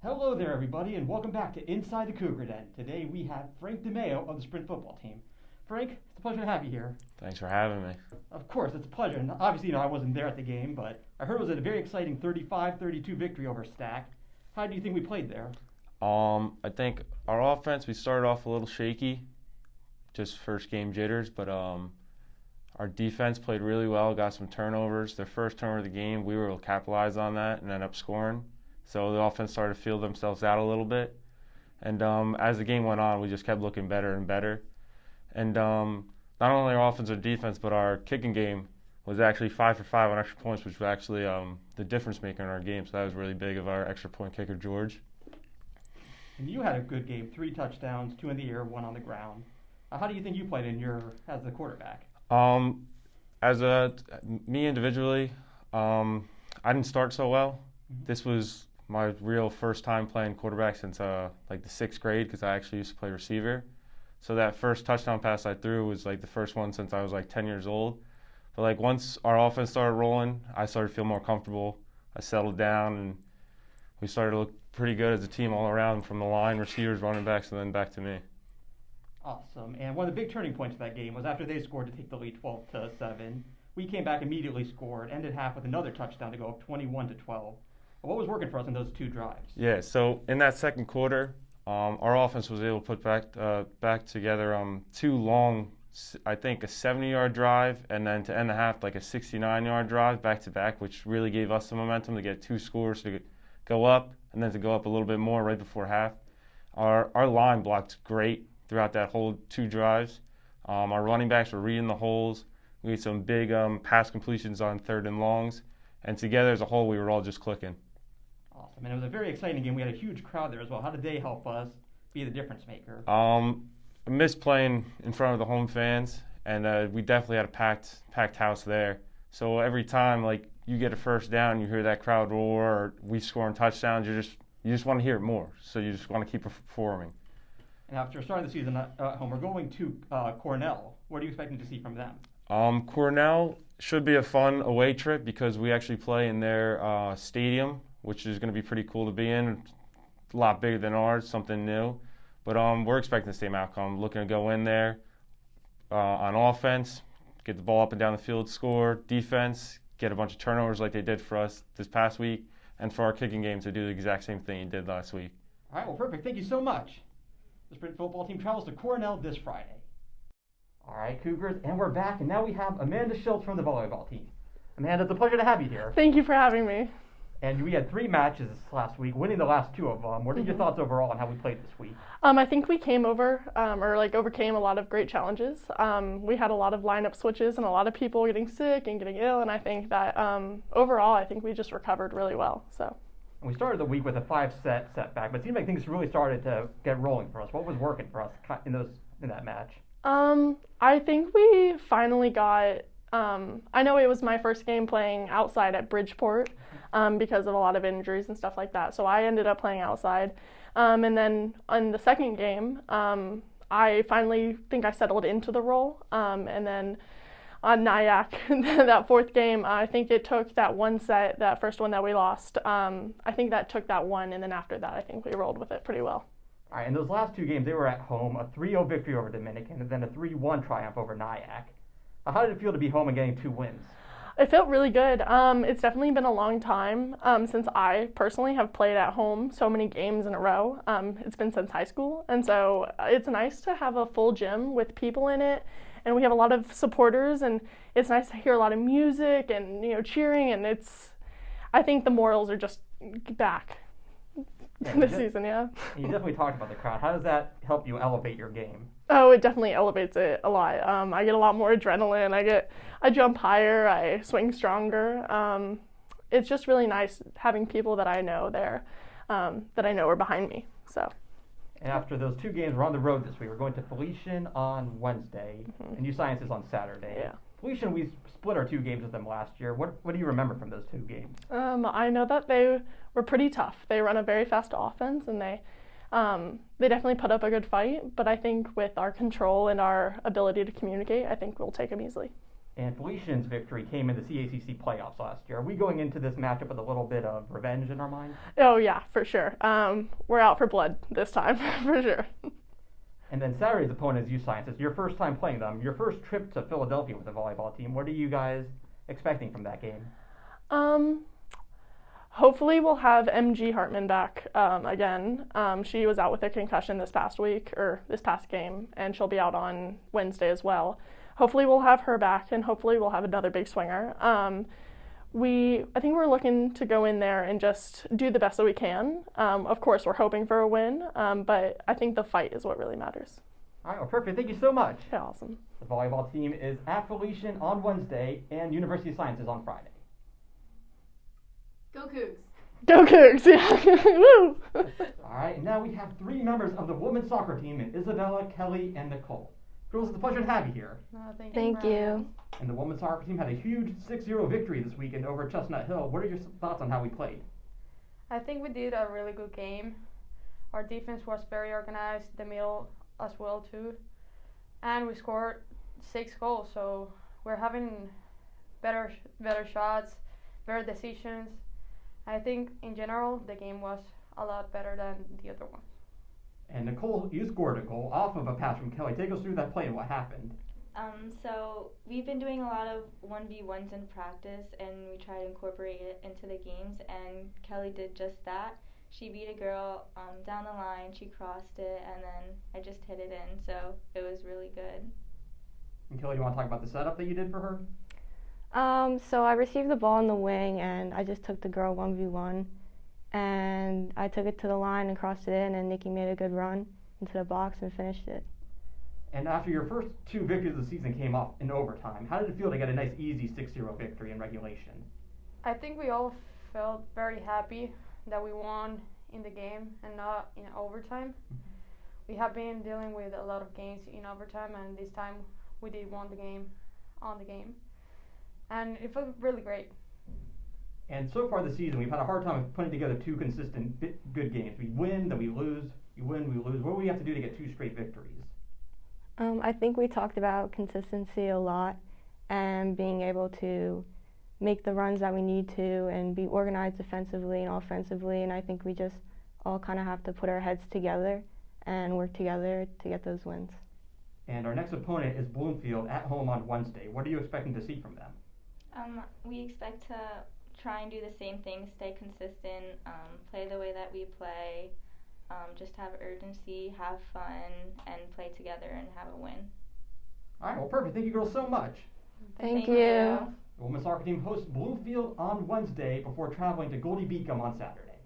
Hello there, everybody, and welcome back to Inside the Cougar Den. Today we have Frank DeMaio of the sprint football team. Frank, it's a pleasure to have you here. Thanks for having me. Of course, it's a pleasure. And obviously, I wasn't there at the game, but I heard it was a very exciting 35-32 victory over Stack. How do you think we played there? I think our offense, we started off a little shaky, just first game jitters, but our defense played really well, got some turnovers. Their first turnover of the game, we were able to capitalize on that and end up scoring. So the offense started to feel themselves out a little bit. And as the game went on, we just kept looking better and better. And not only our offense or defense, but our kicking game was actually 5 for 5 on extra points, which was actually the difference maker in our game. So that was really big of our extra point kicker, George. And you had a good game, 3 touchdowns, 2 in the air, 1 on the ground. How do you think you played as the quarterback? Me individually, I didn't start so well. Mm-hmm. This was my real first time playing quarterback since like the 6th grade, because I actually used to play receiver. So that first touchdown pass I threw was like the first one since I was like 10 years old. But like once our offense started rolling, I started to feel more comfortable. I settled down and we started to look pretty good as a team all around, from the line, receivers, running backs, and then back to me. Awesome. And one of the big turning points of that game was after they scored to take the lead 12-7. We came back, immediately scored, ended half with another touchdown to go up 21-12. What was working for us in those 2 drives? Yeah, so in that second quarter, our offense was able to put back together 2 long, I think a 70-yard drive, and then to end the half like a 69-yard drive back to back, which really gave us some momentum to get 2 scores to go up, and then to go up a little bit more right before half. Our line blocked great throughout that whole 2 drives. Our running backs were reading the holes. We had some big pass completions on 3rd and longs, and together as a whole, we were all just clicking. Awesome. And it was a very exciting game. We had a huge crowd there as well. How did they help us be the difference maker? I missed playing in front of the home fans, and we definitely had a packed house there. So every time like you get a first down, you hear that crowd roar, or we scoring touchdowns, you just want to hear it more. So you just want to keep performing. And after starting the season at home, we're going to Cornell. What are you expecting to see from them? Cornell should be a fun away trip because we actually play in their stadium, which is going to be pretty cool to be in. A lot bigger than ours, something new. But we're expecting the same outcome. Looking to go in there on offense, get the ball up and down the field, score. Defense, get a bunch of turnovers like they did for us this past week. And for our kicking game to do the exact same thing you did last week. All right, well, perfect. Thank you so much. The sprint football team travels to Cornell this Friday. All right, Cougars, and we're back. And now we have Amanda Schiltz from the volleyball team. Amanda, it's a pleasure to have you here. Thank you for having me. And we had 3 matches last week, winning the last 2 of them. What are your thoughts overall on how we played this week? I think we came overcame a lot of great challenges. We had a lot of lineup switches and a lot of people getting sick and getting ill, and I think that overall, I think we just recovered really well. So. And we started the week with a 5-set setback, but it seemed like things really started to get rolling for us. What was working for us in that match? I think we finally got. I know it was my first game playing outside at Bridgeport because of a lot of injuries and stuff like that. So I ended up playing outside. And then on the second game, I finally think I settled into the role. And then on Nyack, that 4th game, I think it took that one set, that first one that we lost. I think that took that one. And then after that, I think we rolled with it pretty well. All right, and those last 2 games, they were at home, a 3-0 victory over Dominican, and then a 3-1 triumph over Nyack. How did it feel to be home and getting 2 wins? It felt really good. It's definitely been a long time since I personally have played at home so many games in a row. It's been since high school, and so it's nice to have a full gym with people in it, and we have a lot of supporters, and it's nice to hear a lot of music and cheering, and I think the morals are just back this season. Yeah. You definitely talked about the crowd. How does that help you elevate your game? Oh, it definitely elevates it a lot. I get a lot more adrenaline. I jump higher. I swing stronger. It's just really nice having people that I know there, that I know are behind me. So. And after those 2 games, we're on the road this week. We're going to Felician on Wednesday, and New Sciences on Saturday. Yeah. Felician, we split our 2 games with them last year. What do you remember from those 2 games? I know that they were pretty tough. They run a very fast offense, and they definitely put up a good fight. But I think with our control and our ability to communicate, I think we'll take them easily. And Felician's victory came in the CACC playoffs last year. Are we going into this matchup with a little bit of revenge in our mind? Oh, yeah, for sure. We're out for blood this time, for sure. And then Saturday's opponent is U Sciences. Your first time playing them, your first trip to Philadelphia with the volleyball team. What are you guys expecting from that game? Hopefully we'll have MG Hartman back again. She was out with a concussion this past game, and she'll be out on Wednesday as well. Hopefully we'll have her back, and hopefully we'll have another big swinger. I think we're looking to go in there and just do the best that we can. Of course, we're hoping for a win, but I think the fight is what really matters. All right, well, perfect. Thank you so much. Okay, awesome. The volleyball team is at Felician on Wednesday and University of Sciences on Friday. Go Cougs. Go Cougs, yeah. Woo! All right, and now we have 3 members of the women's soccer team, in Isabella, Kelly, and Nicole. Girls, it's a pleasure to have you here. Thank you. And the women's soccer team had a huge 6-0 victory this weekend over Chestnut Hill. What are your thoughts on how we played? I think we did a really good game. Our defense was very organized, the middle as well too. And we scored 6 goals, so we're having better shots, better decisions. I think in general the game was a lot better than the other ones. And Nicole, you scored a goal off of a pass from Kelly. Take us through that play and what happened. So we've been doing a lot of 1v1s in practice, and we try to incorporate it into the games, and Kelly did just that. She beat a girl down the line, she crossed it, and then I just hit it in, so it was really good. And Kelly, you want to talk about the setup that you did for her? So I received the ball in the wing, and I just took the girl 1v1, and I took it to the line and crossed it in, and Nikki made a good run into the box and finished it. And after your first 2 victories of the season came off in overtime, how did it feel to get a nice, easy 6-0 victory in regulation? I think we all felt very happy that we won in the game and not in overtime. We have been dealing with a lot of games in overtime, and this time we did won the game on the game. And it felt really great. And so far this season, we've had a hard time putting together 2 consistent good games. We win, then we lose. We win, we lose. What do we have to do to get 2 straight victories? I think we talked about consistency a lot and being able to make the runs that we need to and be organized defensively and offensively, and I think we just all kind of have to put our heads together and work together to get those wins. And our next opponent is Bloomfield at home on Wednesday. What are you expecting to see from them? We expect to try and do the same thing, stay consistent, play the way that we play, just have urgency, have fun, and play together and have a win. All right, well, perfect. Thank you girls so much. Thank you. The women's soccer team hosts Bloomfield on Wednesday before traveling to Goldie Beacom on Saturday.